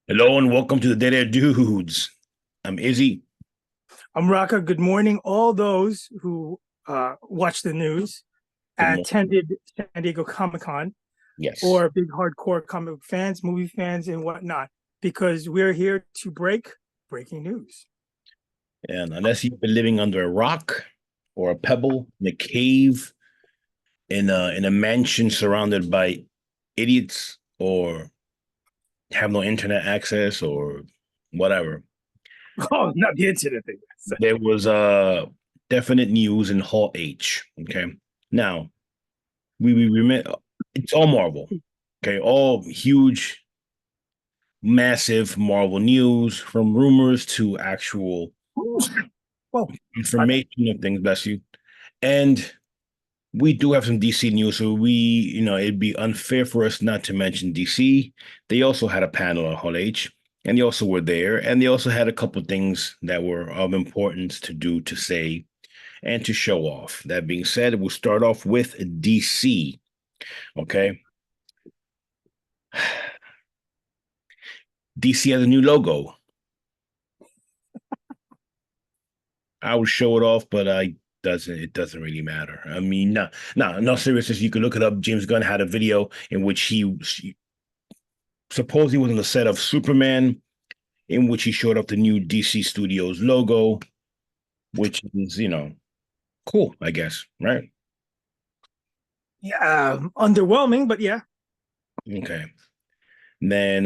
Hello and welcome to the Dead Air Dudes. I'm Izzy. I'm Raka. Good morning, all those who watch the news, Good morning. attended San Diego Comic Con, Yes. or big hardcore comic book fans, movie fans, and whatnot, because we're here to break breaking news. And unless you've been living under a rock or a pebble in a cave in a mansion surrounded by idiots or have no internet access or whatever, Oh, not the internet thing. there was definite news in Hall H. Okay. Now we remit it's all Marvel. Okay, all huge, massive Marvel news from rumors to actual Well, my bad. information of things, bless you. And we do have some DC news, so it'd be unfair for us not to mention DC. They also had a panel on Hall H, and they also were there, and they also had a couple of things that were of importance to do, to say, and to show off. That being said, we'll start off with DC. Okay. DC has a new logo. I would show it off, but I doesn't it doesn't really matter. I mean, no seriousness. You can look it up. James Gunn had a video in which he supposedly was on the set of Superman, in which he showed up the new DC Studios logo, which is cool, I guess, right? Yeah, underwhelming, but yeah. Okay. Then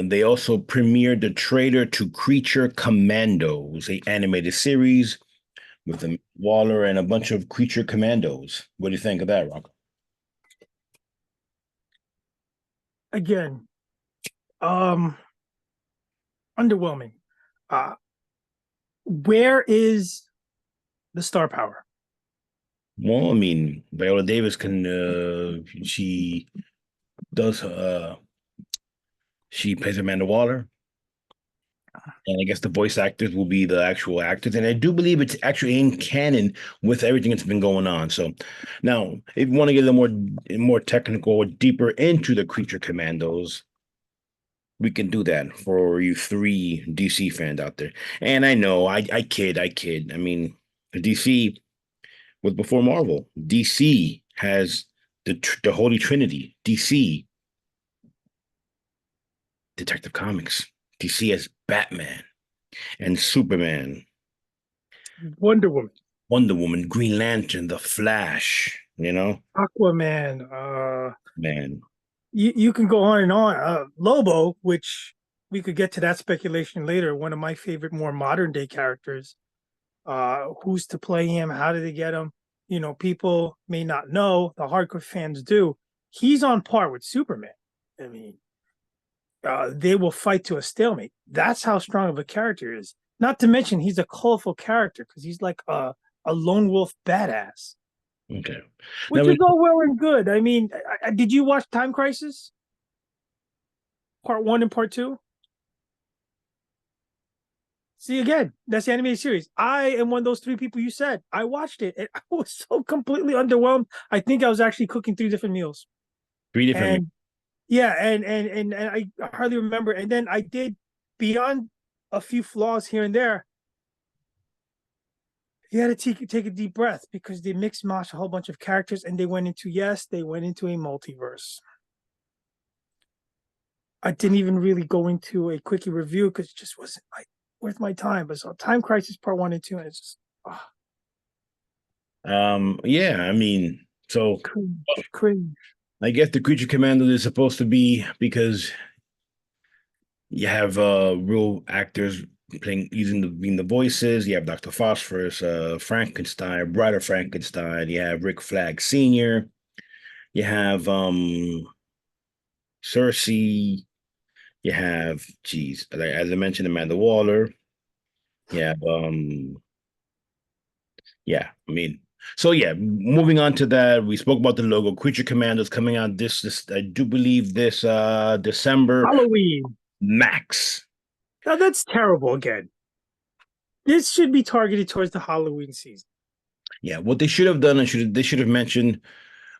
they also premiered the trailer to Creature Commandos, a animated series with the Waller and a bunch of Creature Commandos. What do you think of that, Rock? Again, um, underwhelming. Uh, where is the star power? Well, I mean, Viola Davis can does she plays Amanda Waller, and I guess the voice actors will be the actual actors, and I do believe it's actually in canon with everything that's been going on. So now, if you want to get a little more technical or deeper into the Creature Commandos, we can do that for you three DC fans out there. And I know I kid. I mean, DC was before Marvel. DC has the Holy Trinity. DC Detective Comics. DC has Batman and Superman, Wonder Woman, Wonder Woman, Green Lantern, The Flash. Aquaman. Man. You can go on and on. Lobo, which we could get to that speculation later. One of my favorite, more modern day characters. Who's to play him? How did they get him? People may not know. The hardcore fans do. He's on par with Superman. I mean, they will fight to a stalemate. That's how strong of a character he is. Not to mention, he's a colorful character because he's like a lone wolf badass, Okay. Now which is all well and good. I mean, did you watch Time Crisis Part One and Part Two? See, again, that's the animated series. I am one of those three people you said. I watched it and I was so completely underwhelmed. I think I was actually cooking three different meals. three different. And yeah, and I hardly remember. And then I did, beyond a few flaws here and there, you had to take a deep breath because they mixed matched a whole bunch of characters and they went into a multiverse. I didn't even really go into a quickie review because it just wasn't like worth my time. But so Time Crisis Part One and Two, and it's just Yeah, I mean, so cringe, cringe. I guess the Creature Commandos is supposed to be because you have real actors playing using being the voices. You have Dr. Phosphorus, Frankenstein, Bride of Frankenstein. You have Rick Flag Sr. You have Cersei. You have, geez, like, as I mentioned, Amanda Waller. You have yeah, I mean, so yeah, moving on to that, we spoke about the logo. Creature Commandos coming out this I do believe this December Halloween. max. Now that's terrible again. This should be targeted towards the Halloween season. Yeah, what they should have done, and they should have mentioned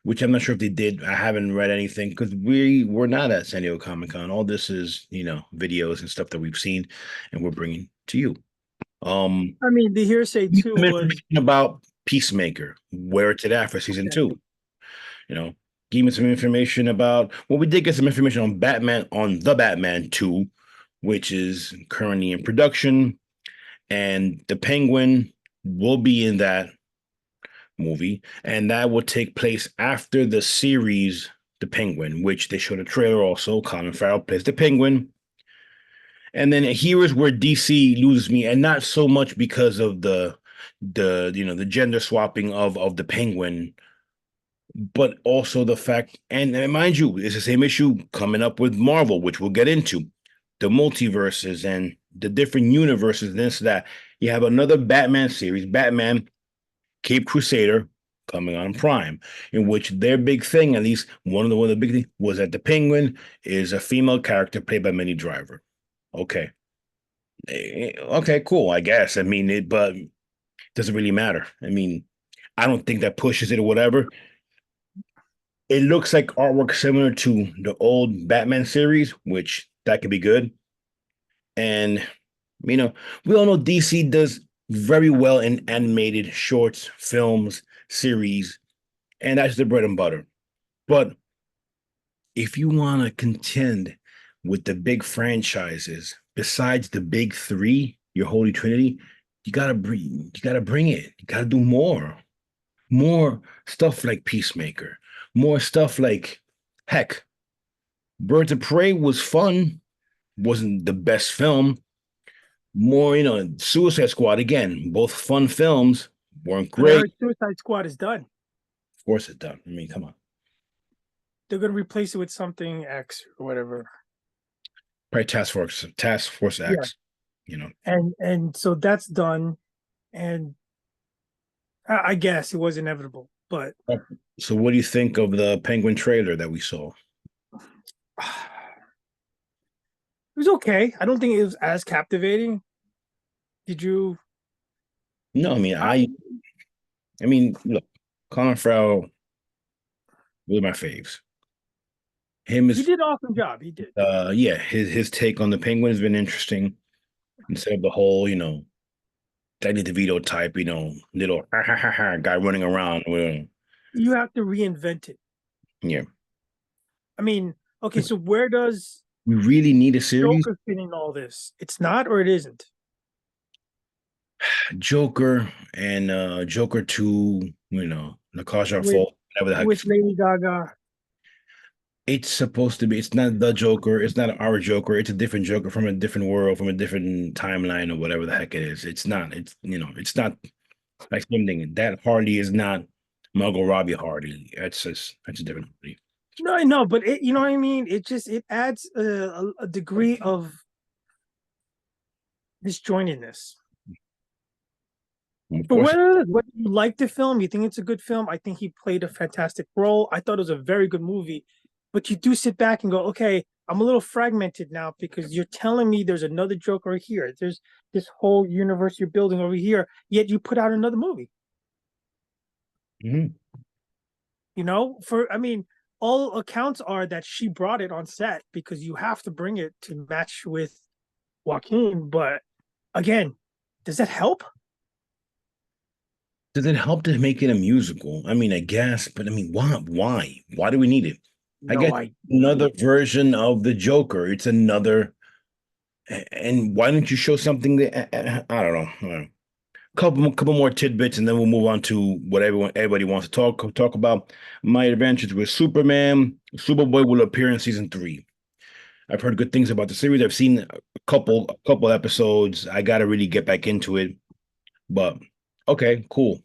which I'm not sure if they did. I haven't read anything because we were not at San Diego Comic Con. All this is, videos and stuff that we've seen, and we're bringing to you. Um, I mean, the hearsay too some was information about Peacemaker, where it's at for season okay. two. You know, give me some information about. Well, we did get some information on Batman on the Batman 2, which is currently in production, and the Penguin will be in that movie, and that will take place after the series The Penguin, which they showed a trailer also. Colin Farrell plays the Penguin. And then here is where DC loses me, and not so much because of the gender swapping of the Penguin, but also the fact, and mind you, it's the same issue coming up with Marvel, which we'll get into, the multiverses and the different universes, and this, that. You have another Batman series, Batman Cape Crusader, coming on Prime, in which their big thing, at least one of the big things, was that the Penguin is a female character played by Minnie Driver. Okay. Okay, cool, I guess. I mean, but it doesn't really matter. I mean, I don't think that pushes it or whatever. It looks like artwork similar to the old Batman series, which that could be good. And you know, we all know DC does very well in animated shorts, films, series, and that's the bread and butter. But if you want to contend with the big franchises, besides the big three, your holy trinity, you gotta bring it. You gotta do more stuff like Peacemaker, more stuff like, heck, Birds of Prey was fun, wasn't the best film. More, Suicide Squad again, both fun films, weren't But I great. heard Suicide Squad is done. Of course, it's done. I mean, come on, They're gonna replace it with something X or whatever. probably Task Force Yeah. X. You know, And so that's done. And I guess it was inevitable, but so what do you think of the Penguin trailer that we saw? it was okay. I don't think it was as captivating. Did you? No, I mean, I, look, Colin Farrell was my faves. Him he is, did an awesome job. He did. yeah, his take on the Penguin has been interesting. Instead of the whole, Danny DeVito type, little ha ha ha ha guy running around. Well, You have to reinvent it. yeah, I mean, okay, so where does we really need a series. Joker fit in all this? It's not, or it isn't. Joker and Joker 2, Natasha With Fall, whatever the heck. Lady Gaga. It's supposed to be. It's not the Joker. It's not our Joker. It's a different Joker from a different world, from a different timeline, or whatever the heck it is. It's not. It's not like something that Hardy is not Margot Robbie Hardy. That's a different Hardy. No, I know, but you know what I mean. It adds a degree of disjointedness. Of But course, whether you like the film, you think it's a good film, I think he played a fantastic role. I thought it was a very good movie. But you do sit back and go, okay, I'm a little fragmented now because you're telling me there's another Joker here. There's this whole universe you're building over here, yet you put out another movie. mhm. I mean, all accounts are that she brought it on set because you have to bring it to match with Joaquin. But again, does that help? Does it help to make it a musical? I mean, I guess, but I mean, why? Why? Why do we need it? I guess No idea. another version of the Joker. It's another. And why don't you show something that I don't know. I don't know. Couple more tidbits, and then we'll move on to what everybody wants to talk about. My adventures with Superman. Superboy will appear in season 3. I've heard good things about the series. I've seen a couple episodes. I got to really get back into it. But okay, cool.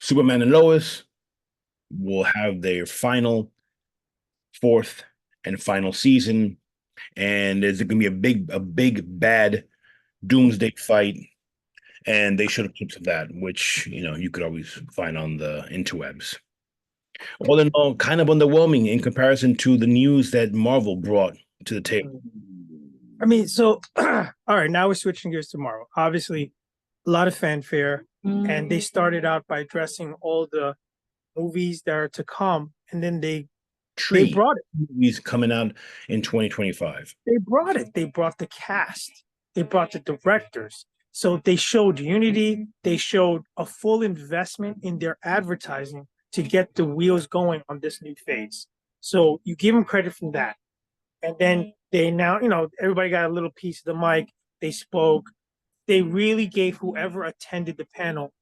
Superman and Lois will have their final fourth and final season, and there's going to be a big bad doomsday fight, and they showed clips of that, which you could always find on the interwebs. All in all, kind of underwhelming in comparison to the news that Marvel brought to the table. I mean, so all right, now we're switching gears to Marvel. Obviously, a lot of fanfare, and they started out by addressing all the movies that are to come, and then they Tree brought it. movies coming out in 2025. They brought it. They brought the cast. They brought the directors. So they showed unity. They showed a full investment in their advertising to get the wheels going on this new phase. So you give them credit for that. And then they now, everybody got a little piece of the mic. They spoke. They really gave whoever attended the panel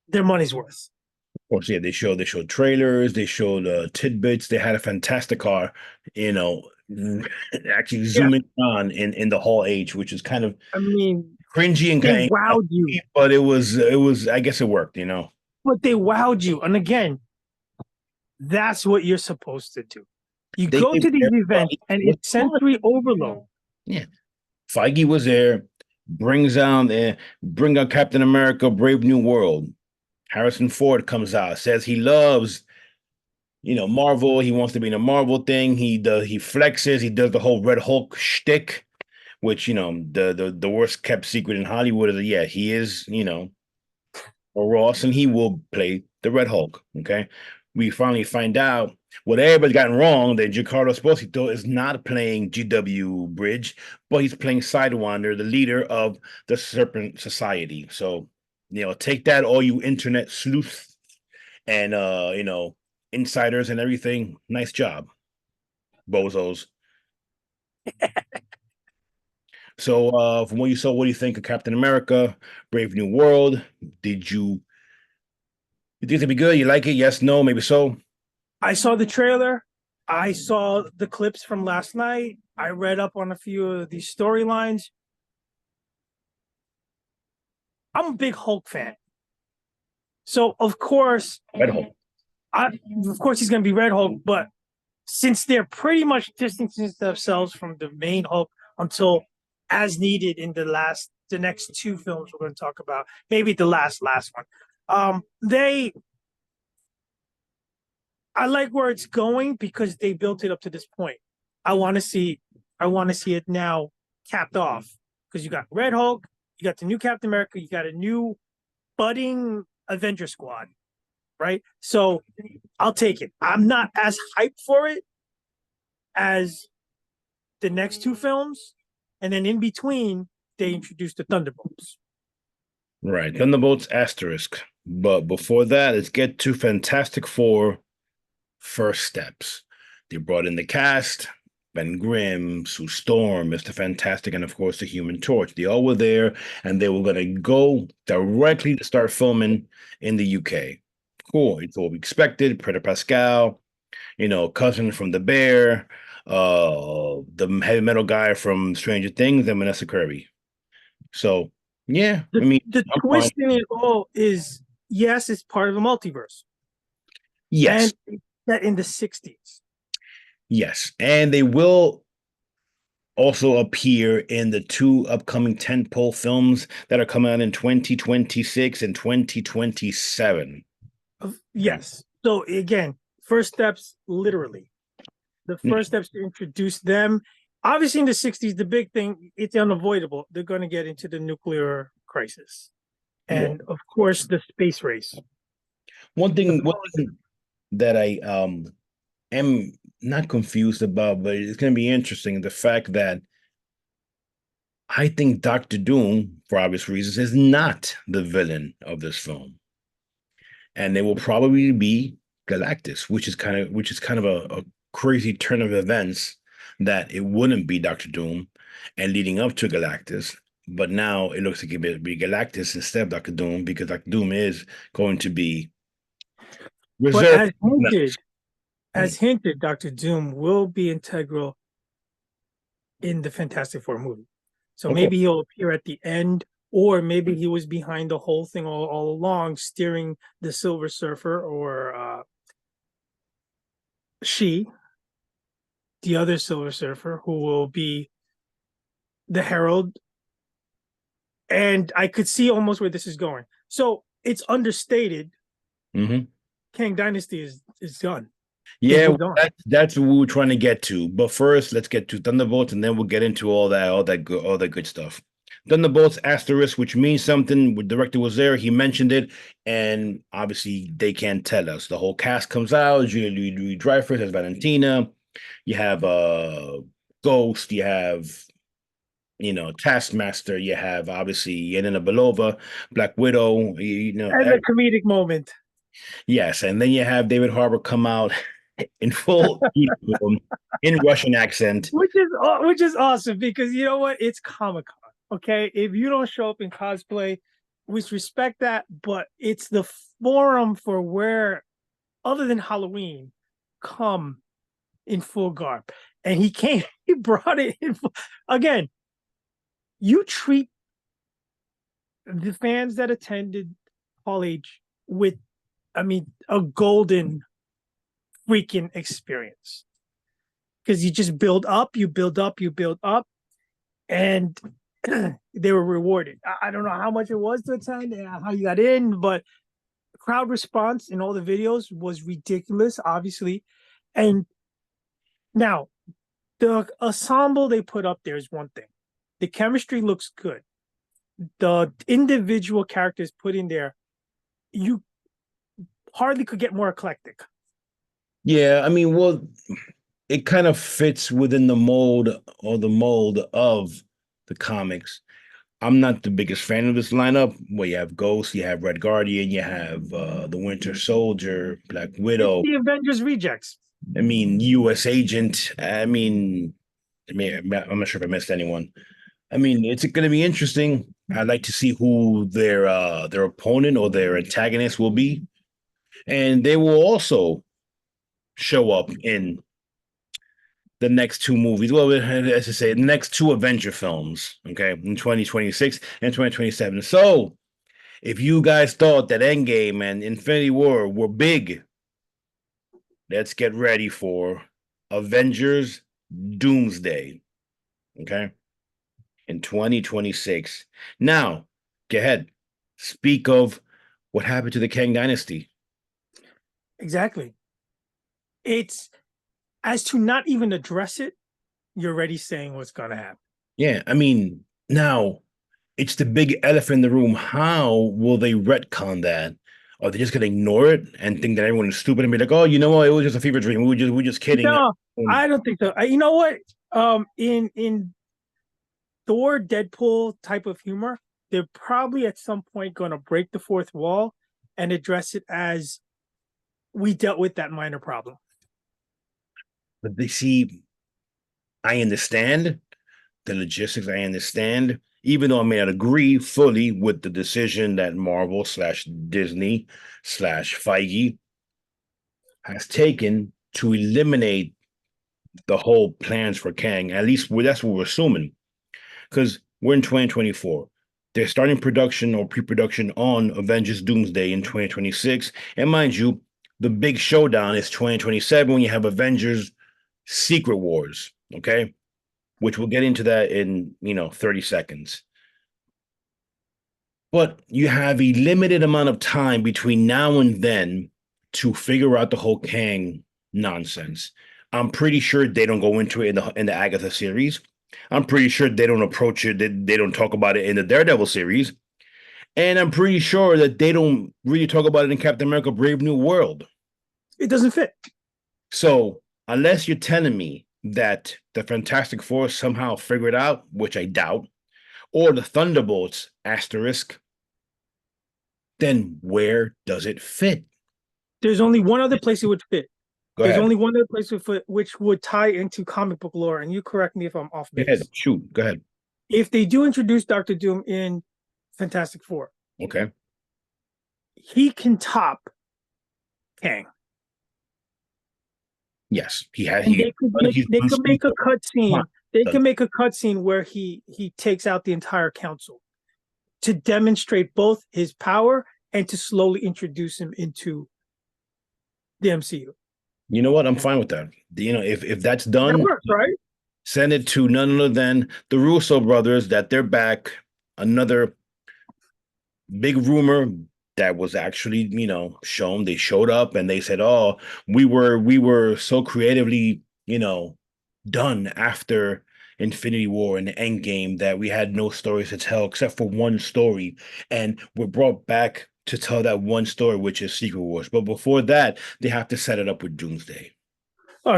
their money's worth. Of course, yeah, they showed trailers, they showed tidbits. They had a fantastic car, you know, actually Yeah. zooming on in the Hall H, which is kind of I mean, cringy and they kind of, wowed you, but it was I guess it worked, you know. but they wowed you. And again, that's what you're supposed to do. You They go gave to these events everybody and was it's fun. sensory overload. Yeah, Feige was there, bring out Captain America: Brave New World. Harrison Ford comes out, says he loves, Marvel. He wants to be in a Marvel thing. He flexes. He does the whole Red Hulk shtick, which the worst kept secret in Hollywood is that, yeah, he is, a Ross, and he will play the Red Hulk. Okay, we finally find out what everybody's gotten wrong, that Giancarlo Esposito is not playing GW Bridge, but he's playing Sidewinder, the leader of the Serpent Society. So, take that, all you internet sleuths and insiders and everything. Nice job, bozos. So, from what you saw, what do you think of Captain America: Brave New World? Did you think it'd be good? You like it? Yes, no, maybe so. I saw the trailer. I saw the clips from last night. I read up on a few of these storylines. I'm a big Hulk fan. So of course, Red Hulk. of course he's gonna be Red Hulk, but since they're pretty much distancing themselves from the main Hulk until as needed in the next two films we're going to talk about, maybe the last one. They I like where it's going because they built it up to this point. I want to see it now capped off because you got Red Hulk, you got the new Captain America, you got a new budding Avenger squad, right? So I'll take it. I'm not as hyped for it as the next two films, and then in between they introduced the Thunderbolts. Right. Thunderbolts asterisk. But before that, let's get to Fantastic Four first steps. They brought in the cast: Ben Grimm, Sue Storm, Mr. Fantastic, and of course the Human Torch. They all were there, and they were gonna go directly to start filming in the UK. Cool. It's what we expected. Peter Pascal, cousin from the Bear, the heavy metal guy from Stranger Things, and Vanessa Kirby. So yeah, I mean, The I'm fine. twist in it all is yes, it's part of a multiverse, Yes, and that in the 60s. yes, and they will also appear in the two upcoming tentpole films that are coming out in 2026 and 2027. Yes. So again, first steps, literally. The first steps to introduce them. Obviously, in the 60s, the big thing, it's unavoidable. They're going to get into the nuclear crisis. Well, And of course, the space race. one thing that I am not confused about, but it's going to be interesting, the fact that I think Doctor Doom, for obvious reasons, is not the villain of this film, and they will probably be Galactus, which is kind of a crazy turn of events, that it wouldn't be Doctor Doom, and leading up to Galactus. But now it looks like it will be Galactus instead of Doctor Doom, because Doctor Doom is going to be But reserved. as hinted, Dr. Doom will be integral in the Fantastic Four movie. So Of course. maybe he'll appear at the end, or maybe he was behind the whole thing all along, steering the Silver Surfer, or she, the other Silver Surfer, who will be the Herald. And I could see almost where this is going. So it's understated. Hmm. Kang Dynasty is done. They've Yeah, moved on. that's what we were trying to get to. But first, let's get to Thunderbolts, and then we'll get into all that good stuff. Thunderbolts asterisk, which means something. The director was there, he mentioned it, and obviously they can't tell us. The whole cast comes out. Julie Louis Dreyfus as Valentina. You have Ghost. You have Taskmaster. You have obviously Yelena Belova, Black Widow. And the comedic moment. Yes, and then you have David Harbour come out in full uniform in Russian accent. Which is awesome because you know what? It's Comic Con. Okay. If you don't show up in cosplay, we respect that, but it's the forum for where, other than Halloween, come in full garb. And he came, he brought it in again. You treat the fans that attended Hall H with, I mean, a golden freaking experience. Because you just build up, you build up, you build up, and they were rewarded. I don't know how much it was to attend and how you got in, but crowd response in all the videos was ridiculous, obviously. And now the ensemble they put up there is one thing. The chemistry looks good. The individual characters put in there, you hardly could get more eclectic. Yeah, I mean, well, it kind of fits within the mold of the comics. I'm not the biggest fan of this lineup. Well, you have Ghost, you have Red Guardian, you have the Winter Soldier, Black It's Widow. the Avengers rejects. I mean, U.S. Agent. I'm not sure if I missed anyone. I mean, it's going to be interesting. I'd like to see who their opponent or their antagonist will be, and they will also show up in the next two movies. Well, as I say, the next two Avenger films, okay, in 2026 and 2027. So, if you guys thought that Endgame and Infinity War were big, let's get ready for Avengers Doomsday, okay, in 2026. Now, go ahead. Speak of what happened to the Kang Dynasty. Exactly. It's as to not even address it, you're already saying what's going to happen. Yeah, I mean, now it's the big elephant in the room. How will they retcon that? Are they just gonna ignore it and think that everyone is stupid and be like, "Oh, you know what? It was just a fever dream. We were just kidding." No, I don't think so. You know what? In Thor, Deadpool type of humor, they're probably at some point going to break the fourth wall and address it as we dealt with that minor problem. But they see, I understand the logistics. I understand, even though I may not agree fully with the decision that Marvel slash Disney slash Feige has taken to eliminate the whole plans for Kang. At least that's what we're assuming, because we're in 2024. They're starting production or pre-production on Avengers Doomsday in 2026. And mind you, the big showdown is 2027 when you have Avengers Secret Wars, okay? Which we'll get into that in, 30 seconds. But you have a limited amount of time between now and then to figure out the whole Kang nonsense. I'm pretty sure they don't go into it in the Agatha series. I'm pretty sure they don't approach it. They don't talk about it in the Daredevil series. And I'm pretty sure that they don't really talk about it in Captain America Brave New World. It doesn't fit. So, unless you're telling me that the Fantastic Four somehow figured out, which I doubt, or the Thunderbolts asterisk, then where does it fit? There's only one other place it would fit. Go There's ahead. only one other place which would tie into comic book lore, and you correct me if I'm off Go ahead. base. Shoot. Go ahead. If they do introduce Doctor Doom in Fantastic Four, Okay. he can top Kang. Yes, he has. And they could make a cut scene. They Done. can make a cut scene where he takes out the entire council to demonstrate both his power and to slowly introduce him into the MCU. You know what? I'm fine with that. If that's That done, works, right? send it to none other than the Russo brothers that they're back. Another big rumor that was actually, shown. They showed up and they said, "Oh, we were so creatively, done after Infinity War and Endgame that we had no stories to tell except for one story, and we're brought back to tell that one story, which is Secret Wars. But before that, they have to set it up with Doomsday.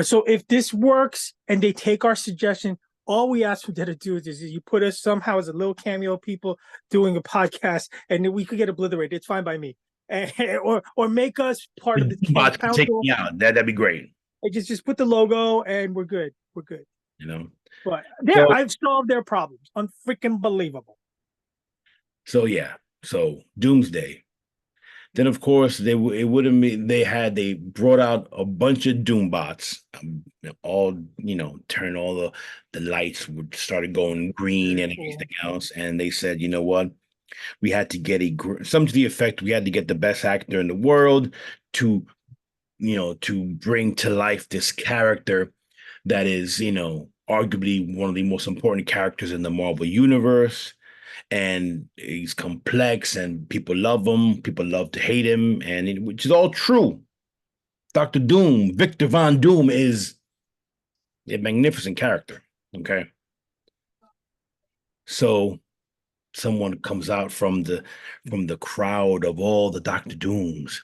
So if this works and they take our suggestion, all we ask for them to do is you put us somehow as a little cameo people doing a podcast, and then we could get obliterated. It's fine by me. And, or make us part of The the camp bots can take council. me out. That'd be great. And just put the logo, and we're good. We're good. You know. But there, So I've solved their problems. Unfreaking believable. so yeah. So Doomsday. Then of course it would have been they brought out a bunch of Doom bots, all turn all the lights would started going green Very and cool. everything else, and they said, you know what, we had to get some to the effect we had to get the best actor in the world to to bring to life this character that is arguably one of the most important characters in the Marvel universe, and he's complex and people love him, people love to hate him, which is all true. Dr. Doom, Victor Von Doom, is a magnificent character. Okay. So someone comes out from the crowd of all the Dr. Dooms,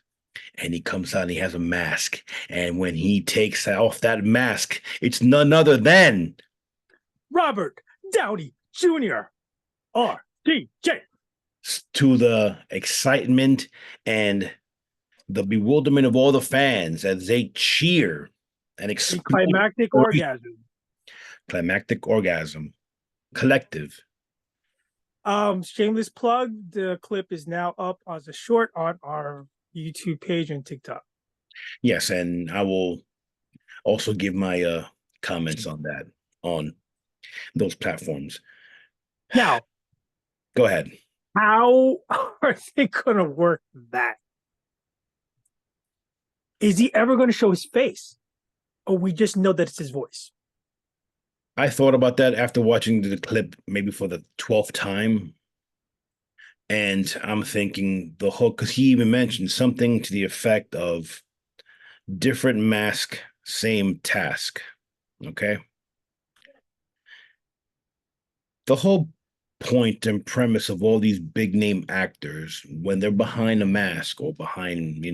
and he comes out and he has a mask. And when he takes off that mask, it's none other than Robert Downey Jr. RDJ. to the excitement and the bewilderment of all the fans as they cheer and A explode. climactic orgasm. Climactic orgasm. Collective. Shameless plug. The clip is now up as a short on our YouTube page and TikTok. Yes, and I will also give my comments on that on those platforms. Now, Go ahead. how are they going to work that? Is he ever going to show his face? Or we just know that it's his voice? I thought about that after watching the clip maybe for the 12th time. And I'm thinking the whole, because he even mentioned something to the effect of different mask, same task. Okay. The whole point and premise of all these big name actors, when they're behind a mask or behind,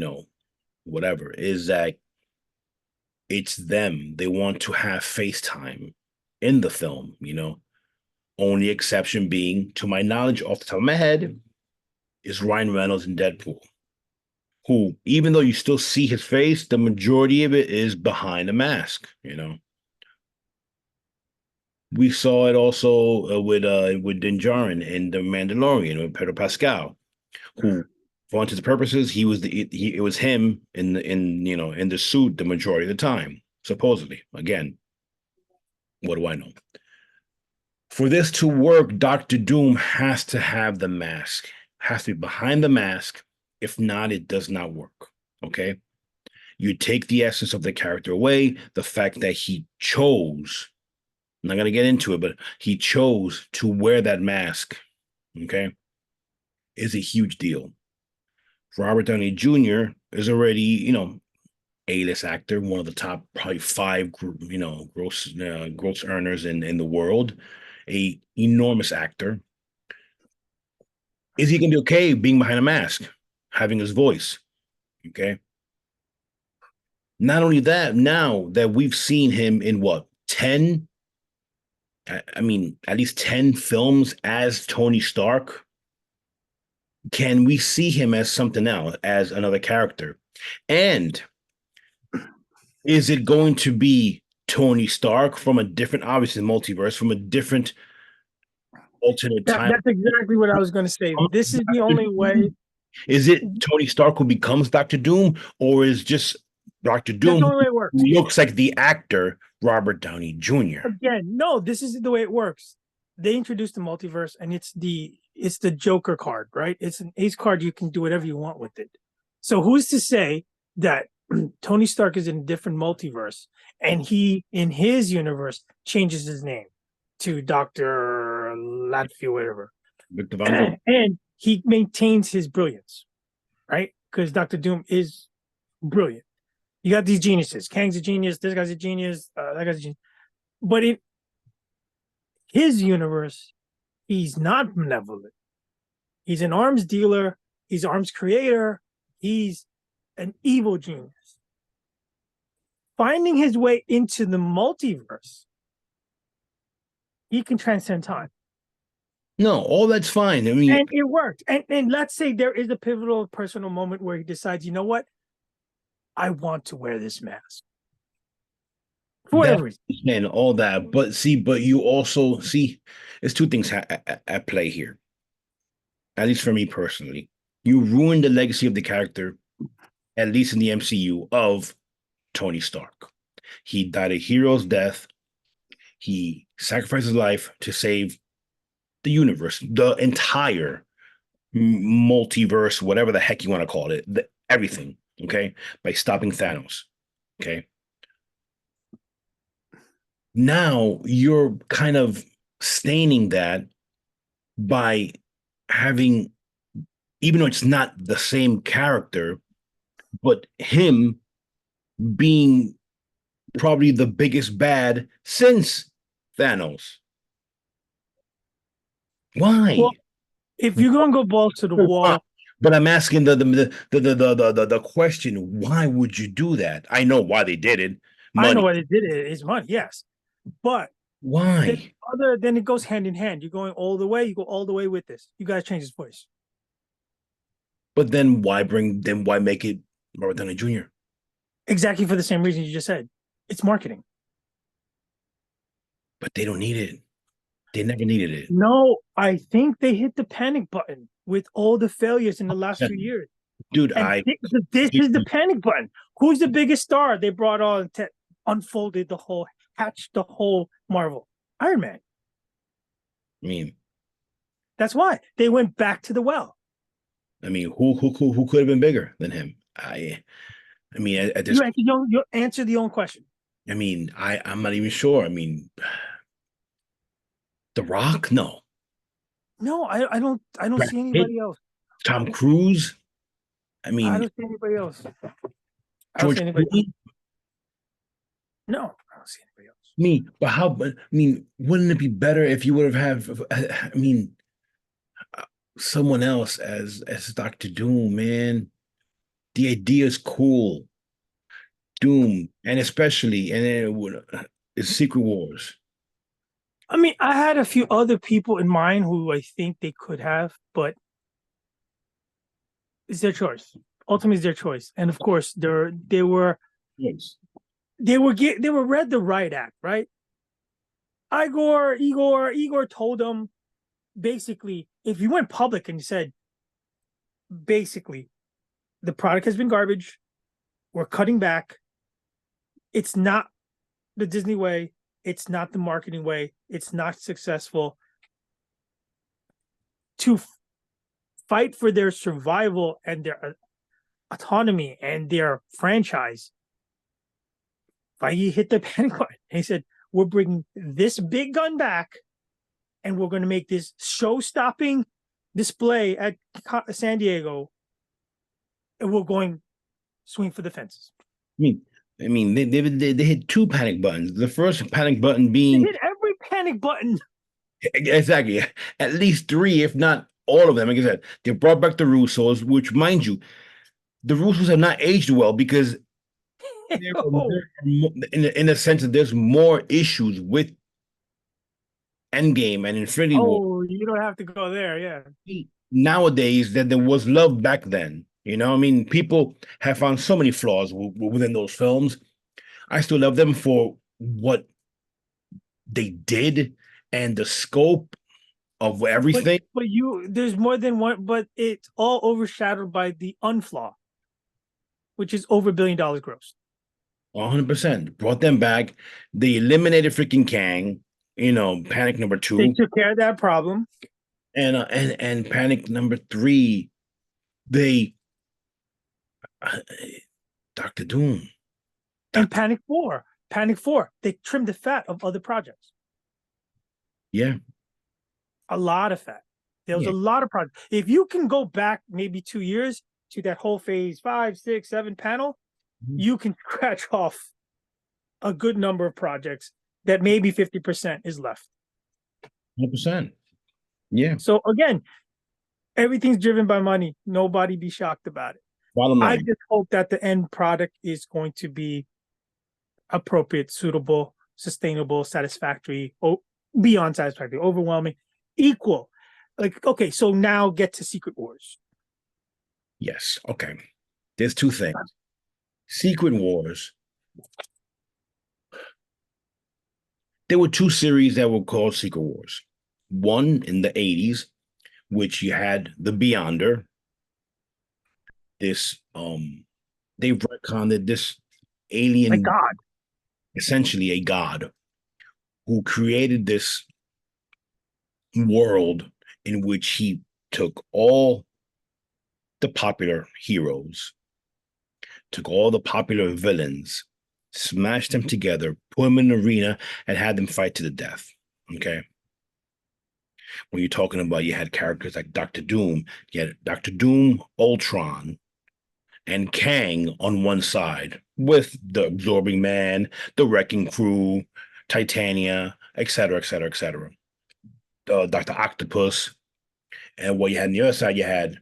whatever, is that it's them. They want to have FaceTime in the film. Only exception being, to my knowledge, off the top of my head, is Ryan Reynolds in Deadpool, who, even though you still see his face, the majority of it is behind a mask. We saw it also with Din Djarin in The Mandalorian with Pedro Pascal, who, for all intents and purposes, it was him in the suit the majority of the time, supposedly. Again, what do I know? For this to work, Doctor Doom has to have the mask, has to be behind the mask. If not, it does not work. Okay, you take the essence of the character away. The fact that he chose, I'm not gonna get into it, but he chose to wear that mask. Okay, is a huge deal. Robert Downey Jr. is already, A-list actor, one of the top probably five, gross earners in the world, a enormous actor. Is he gonna be okay being behind a mask, having his voice? Okay. Not only that, now that we've seen him in what 10, I mean, at least 10 films as Tony Stark, can we see him as something else, as another character? And is it going to be Tony Stark from a different, obviously, multiverse, from a different alternate time? That's exactly what I was going to say. This is the only way. Is it Tony Stark who becomes Doctor Doom, or is just Doctor That's Doom the only way it who works. looks like the actor Robert Downey Jr.? Again, no, this is the way it works. They introduced the multiverse, and it's the Joker card, right? It's an ace card. You can do whatever you want with it. So who's to say that Tony Stark is in a different multiverse, and he in his universe changes his name to Doctor Latvia, whatever, Victor Von Doom. and he maintains his brilliance, right? Because Doctor Doom is brilliant. You got these geniuses. Kang's a genius. This guy's a genius. That guy's a genius. But his universe, he's not malevolent. He's an arms dealer. He's arms creator. He's an evil genius. Finding his way into the multiverse, he can transcend time. No, all that's fine. I mean, And it worked. And let's say there is a pivotal personal moment where he decides, you know what? I want to wear this mask. For that whatever reason. and all that, but you also see, there's two things at play here. At least for me personally, you ruined the legacy of the character, at least in the MCU, of Tony Stark. He died a hero's death. He sacrificed his life to save the universe, the entire multiverse, whatever the heck you want to call it, everything. Okay, by stopping Thanos. Okay, now you're kind of staining that by having, even though it's not the same character, but him being probably the biggest bad since Thanos. Why? Well, if you're gonna go balls to the Why? wall, But I'm asking the question: why would you do that? I know why they did it. I know Money. why they did it is money, yes. But Why? then it goes hand in hand. You're going all the way, you go all the way with this. You guys change his voice. But then why bring? Then why make it Robert Downey Jr.? Exactly for the same reason you just said. It's marketing. But they don't need it. They never needed it. No, I think they hit the panic button with all the failures in the last 2 years. Dude, And this is the panic button. Who's the biggest star they brought on to unfolded the whole, hatched the whole Marvel? Iron Man. I mean, That's why they went back to the well. who could have been bigger than him? I mean, at this, You answer the own question. I mean, I'm not even sure. I mean, The Rock, no. No, I don't Brad see Pitt, anybody else. Tom Cruise. I I mean, don't see anybody else. I don't George see anybody else. Clooney. No, I don't see anybody else. But how? But I mean, wouldn't it be better if you would have I mean, someone else as Doctor Doom, man? The idea is cool. Doom, and especially, and then it would, it's Secret Wars. I mean, I had a few other people in mind who I think they could have, but it's their choice. Ultimately, it's their choice. And of course, Yes. they were read the right act, right? Igor told them basically, if you went public and you said, basically, the product has been garbage, we're cutting back. It's not the Disney way. It's not the marketing way. It's not successful. To fight for their survival and their autonomy and their franchise, Feige hit the panic button. He said, we're bringing this big gun back and we're going to make this show-stopping display at San Diego, and we're going swing for the fences. They hit two panic buttons. The first panic button They being hit every panic button. exactly at least three, if not all of them. Like I said, they brought back the Russos, which, mind you, the Russos have not aged well because in the sense that there's more issues with Endgame and Infinity War Oh, you don't have to go there. Yeah. nowadays than there was love back then. You know, I mean, people have found so many flaws within those films. I still love them for what they did and the scope of everything. But there's more than one, but it's all overshadowed by the unflaw, which is over $1 billion gross. 100% brought them back. They eliminated freaking Kang. You know, Panic number They two, took care of that problem. and Panic number three. They uh, Doctor Doom. And Panic 4, they trimmed the fat of other projects. Yeah, A lot of fat. There was yeah. a lot of projects. If you can go back maybe 2 years to that whole phase 5, 6, 7 panel, you can scratch off a good number of projects that maybe 50% is left. 100%. Yeah. So again, everything's driven by money. Nobody be shocked about it. Bottom I line. just hope that the end product is going to be appropriate, suitable, sustainable, satisfactory, beyond satisfactory, overwhelming, equal. Like, okay, so now get to Secret Wars. Yes. Okay. There's two things. Secret Wars. There were two series that were called Secret Wars. One in the 80s, which you had the Beyonder. This they retconned this My alien, God. essentially a god, who created this world in which he took all the popular heroes, took all the popular villains, smashed them together, put them in an arena, and had them fight to the death. Okay. When you're talking about, you had characters like Doctor Doom, you had Doctor Doom, Ultron, and Kang on one side, with the Absorbing Man, the Wrecking Crew, Titania, etc., etc., etc. Doctor Octopus, and what you had on the other side, you had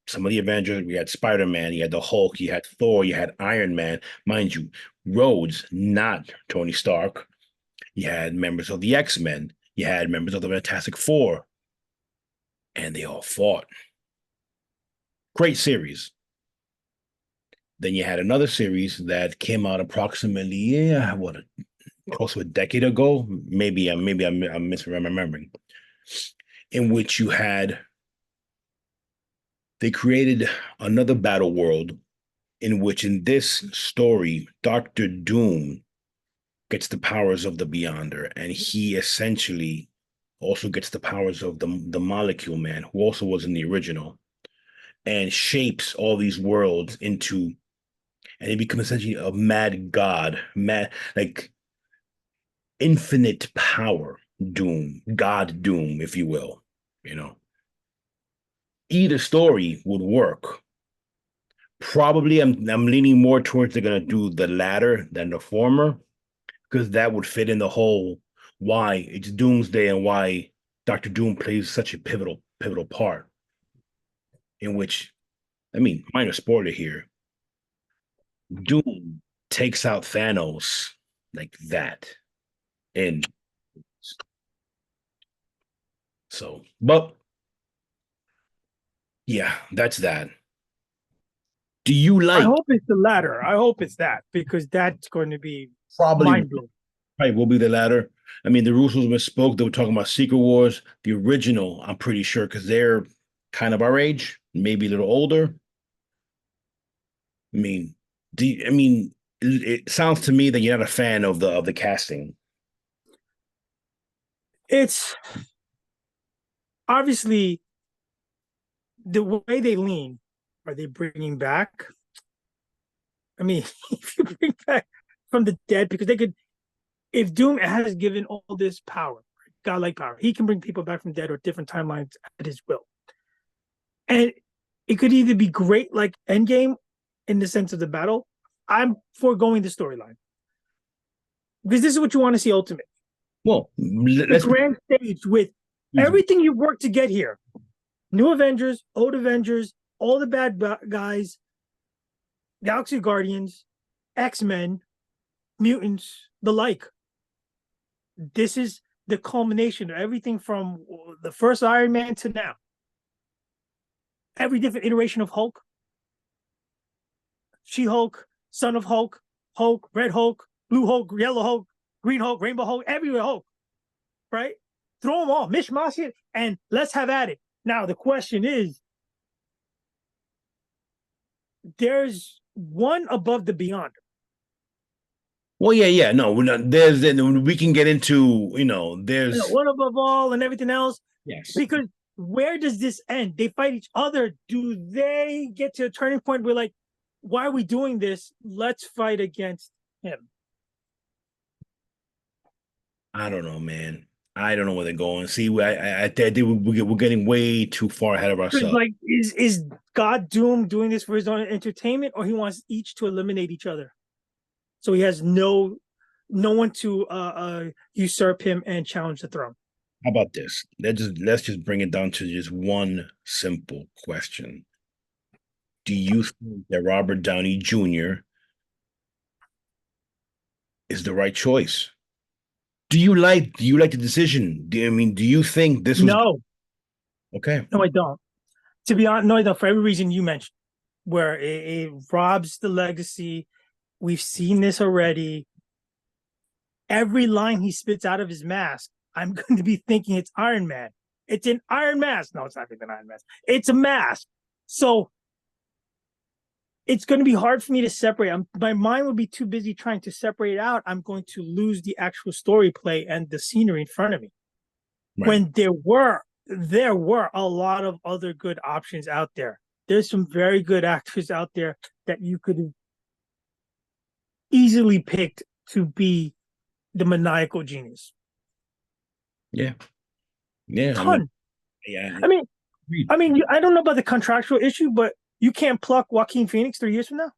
some of the Avengers. We had Spider Man, you had the Hulk, you had Thor, you had Iron Man. Mind you, Rhodes, not Tony Stark. You had members of the X Men. You had members of the Fantastic Four, and they all fought. Great series. Then you had another series that came out approximately, yeah, what, close to a decade ago. Maybe I'm misremembering. In which you had they created another battle world in which, in this story, Doctor Doom gets the powers of the Beyonder, and he essentially also gets the powers of the Molecule Man, who also was in the original, and shapes all these worlds into, and he becomes essentially a mad god, mad like infinite power, Doom, God Doom, if you will. You know, either story would work. Probably, I'm leaning more towards they're gonna do the latter than the former, because that would fit in the whole why it's Doomsday and why Doctor Doom plays such a pivotal part. In which, I mean, minor spoiler here, Doom takes out Thanos like that, and so, but yeah, that's that. Do you I like? hope it's the latter. I hope it's that because that's going to be Probably mind blowing. Probably will be the latter. I mean, the Russos misspoke. They were talking about Secret Wars. The original, I'm pretty sure, because they're kind of our age, maybe a little older. I mean, I mean, it sounds to me that you're not a fan of the casting. It's obviously the way they lean. Are they bringing back? I mean, if you bring back from the dead, because they could, if Doom has given all this power, godlike power, he can bring people back from dead or different timelines at his will. And it could either be great, like Endgame, in the sense of the battle. I'm foregoing the storyline because this is what you want to see ultimately. Well, The let's be grand stage with easy. everything you've worked to get here. New Avengers, old Avengers, all the bad guys, Galaxy Guardians, X-Men, mutants, the like. This is the culmination of everything from the first Iron Man to now. Every different iteration of Hulk, She-Hulk, Son of Hulk, Hulk, Red Hulk, Blue Hulk, Yellow Hulk, Green Hulk, Rainbow Hulk, everywhere Hulk, right? Throw them all, mishmash it, and let's have at it. Now the question is, there's one above the beyond. Well, yeah, yeah. No, we're not, there's we can get into there's One above all and everything else. yes. Because where does this end? They fight each other. Do they get to a turning point where, like, why are we doing this? Let's fight against him. I don't know, man. I don't know where they're going. See, I think we're getting way too far ahead of Because, ourselves. like, is God doomed doing this for his own entertainment, or he wants each to eliminate each other, so he has no one to usurp him and challenge the throne? How about this? Let's just bring it down to just one simple question. Do you think that Robert Downey Jr. is the right choice? Do you like the decision? Do you think this was No, okay? no, I don't. To be honest, no, I don't. For every reason you mentioned, where it robs the legacy. We've seen this already. Every line he spits out of his mask, I'm going to be thinking it's Iron Man. It's an Iron Mask. No, it's not even an Iron Mask. It's a mask. So it's going to be hard for me to separate. My mind would be too busy trying to separate it out. I'm going to lose the actual story play and the scenery in front of me. Right. When there were a lot of other good options out there. There's some very good actors out there that you could have easily picked to be the maniacal genius. Yeah. Yeah. I mean, Ton. yeah. I mean, Agreed. I don't know about the contractual issue, but you can't pluck Joaquin Phoenix 3 years from now.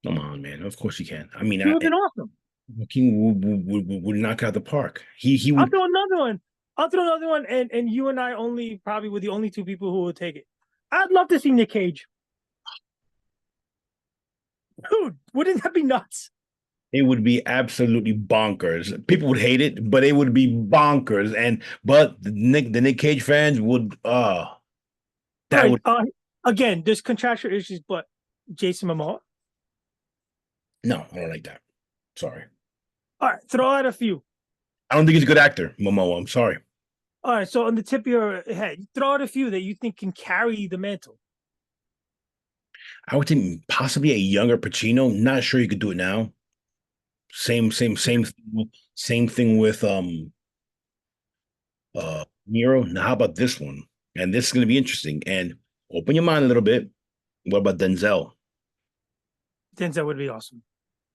Come on, man. Of course you can. I mean, He would have been awesome. Joaquin would knock out the park. He I'll would. throw another one. I'll throw another one, and you and I only probably were the only two people who will take it. I'd love to see Nick Cage. Dude, wouldn't that be nuts? It would be absolutely bonkers. People would hate it, but it would be bonkers. But the Nick Cage fans would All that right. would Again, there's contractual issues, but Jason Momoa. no, I don't like that. Sorry. All right, throw out a few. I don't think he's a good actor, Momoa. I'm sorry. All right, so on the tip of your head, throw out a few that you think can carry the mantle. I would think possibly a younger Pacino. Not sure you could do it now. Same thing with Nero. Now, how about this one? And this is going to be interesting. And open your mind a little bit. What about Denzel? Denzel would be awesome.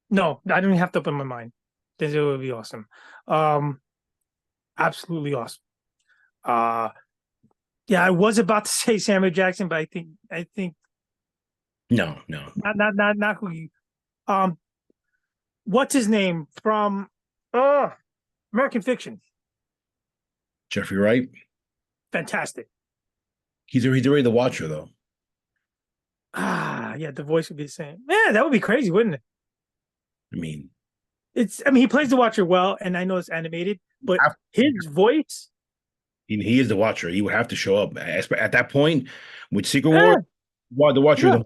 No, I don't even have to open my mind. Denzel would be awesome. Um, Absolutely awesome. Uh, yeah, I was about to say Samuel Jackson, but I think No, no. not who you. Um, what's his name from? Oh, American Fiction. Jeffrey Wright. Fantastic. He's already the Watcher though. Yeah, the voice would be the same. Yeah, that would be crazy, wouldn't it? I mean, I mean, he plays the Watcher well, and I know it's animated, but his voice, he is the Watcher. He would have to show up at that point with Secret War. eh, Why the Watcher? yeah,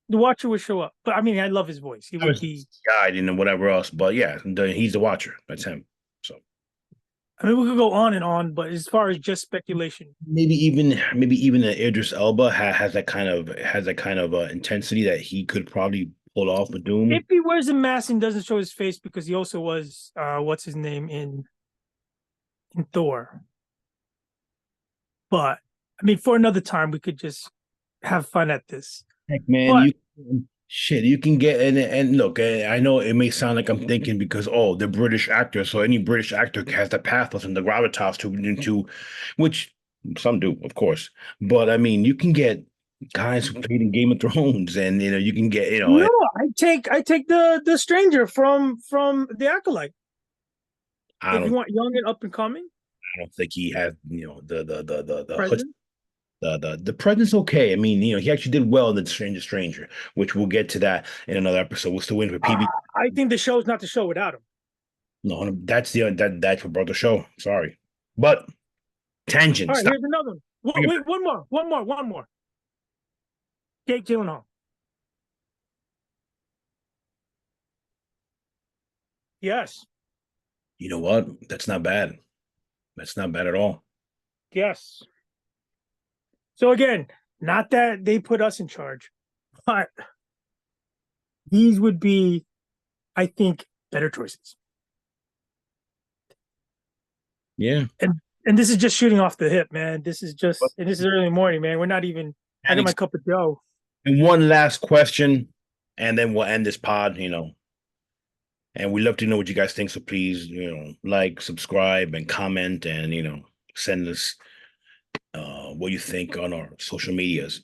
the Watcher would show up. But I mean, I love his voice. He I would was be. guide and whatever else, but yeah, he's the Watcher. That's him. So I mean, we could go on and on, but as far as just speculation, maybe even Idris Elba has that kind of intensity that he could probably pull off with if Doom. he wears a mask and doesn't show his face, because he also was, what's his name in Thor. But I mean, for another time, we could just have fun at this. Heck, man, But you can get and look. I know it may sound like I'm thinking because they're British actors, so any British actor has the pathos and the gravitas to into, which some do, of course. But I mean, you can get guys who played in Game of Thrones, and you can get no, I take the stranger from the Acolyte. I If you don't want young and up and coming I don't think he has the president. the presence okay. I mean, he actually did well in the Stranger, which we'll get to that in another episode. We're still in for PB. I think the show's not the show without him. No, that's what brought the show. Sorry, but All tangent. right, Stop. here's another one. Bring it Wait, back. one more. Jake Gyllenhaal. Yes, You know what? That's not bad. That's not bad at all. yes. So again, not that they put us in charge, but these would be, I think, better choices. Yeah. And this is just shooting off the hip, man. But And this is early morning, man. We're not even. I got my cup of Joe. and one last question, and then we'll end this pod. And we love to know what you guys think. So please, like, subscribe, and comment, and send us what you think on our social medias.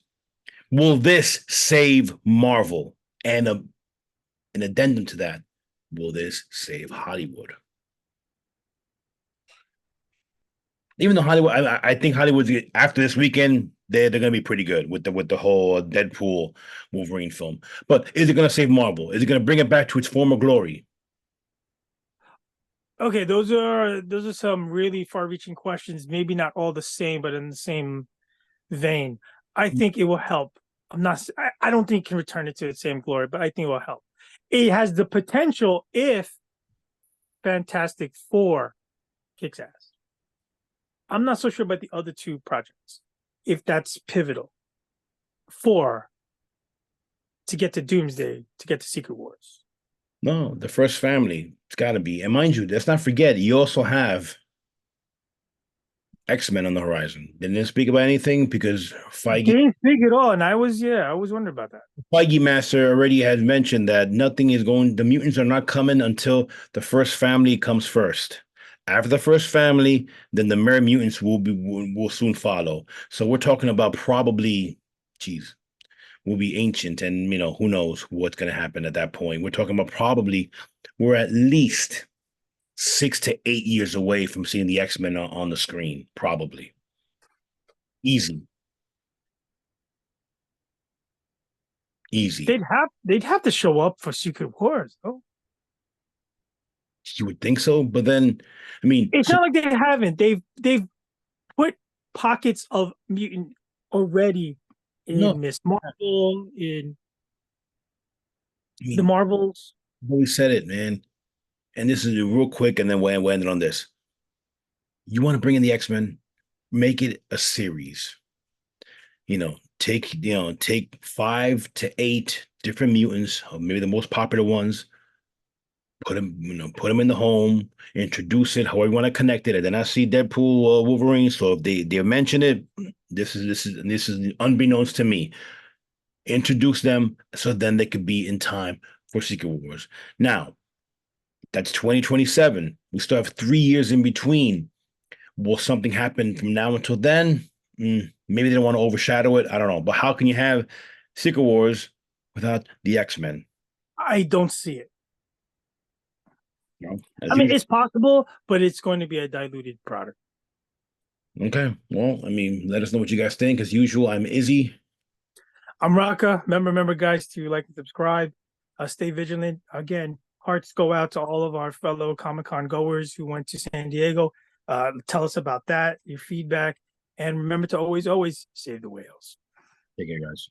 Will this save Marvel? And an addendum to that, will this save Hollywood? Even though Hollywood, I think Hollywood's after this weekend, they're gonna be pretty good with the whole Deadpool Wolverine film. But is it gonna save Marvel? Is it gonna bring it back to its former glory? Okay, those are some really far-reaching questions. Maybe not all the same, but in the same vein. I think it will help. I don't think it can return it to its same glory, but I think it will help. It has the potential if Fantastic Four kicks ass. I'm not so sure about the other two projects, if that's pivotal for to get to Doomsday, to get to Secret Wars. No, the first family. It's got to be. And mind you, let's not forget, you also have X-Men on the horizon. Didn't speak about anything because Didn't speak at all, and I was wondering about that. Feige Master already has mentioned that nothing is going, the mutants are not coming until the first family comes first. After the first family, then the mere mutants will soon follow. So we're talking about probably, geez, will be ancient, and who knows what's going to happen at that point. We're talking about probably we're at least 6 to 8 years away from seeing the X-Men on the screen, probably. Easy, easy. They'd have to show up for Secret Wars. Oh, You would think so, but then, I mean, it's so not like they haven't. They've put pockets of mutant already no, in Miss Marvel, in I the mean, Marvels. I've always said it, man. And this is real quick, and then we'll end it on this. You want to bring in the X-Men, make it a series. Take 5 to 8 different mutants, or maybe the most popular ones, put them in the home, introduce it, however you want to connect it. And then I see Deadpool, Wolverine. So if they mention it, this is unbeknownst to me. Introduce them so then they could be in time for Secret Wars. Now, that's 2027. We still have 3 years in between. Will something happen from now until then? Maybe they don't want to overshadow it. I don't know. But how can you have Secret Wars without the X-Men? I don't see it. As I mean, usual. it's possible, but it's going to be a diluted product. Okay. Well, I mean, let us know what you guys think. As usual, I'm Izzy. I'm Raka. Remember, guys, to like and subscribe. Stay vigilant. Again, hearts go out to all of our fellow Comic Con goers who went to San Diego. Tell us about that, your feedback, and remember to always save the whales. Take care, guys.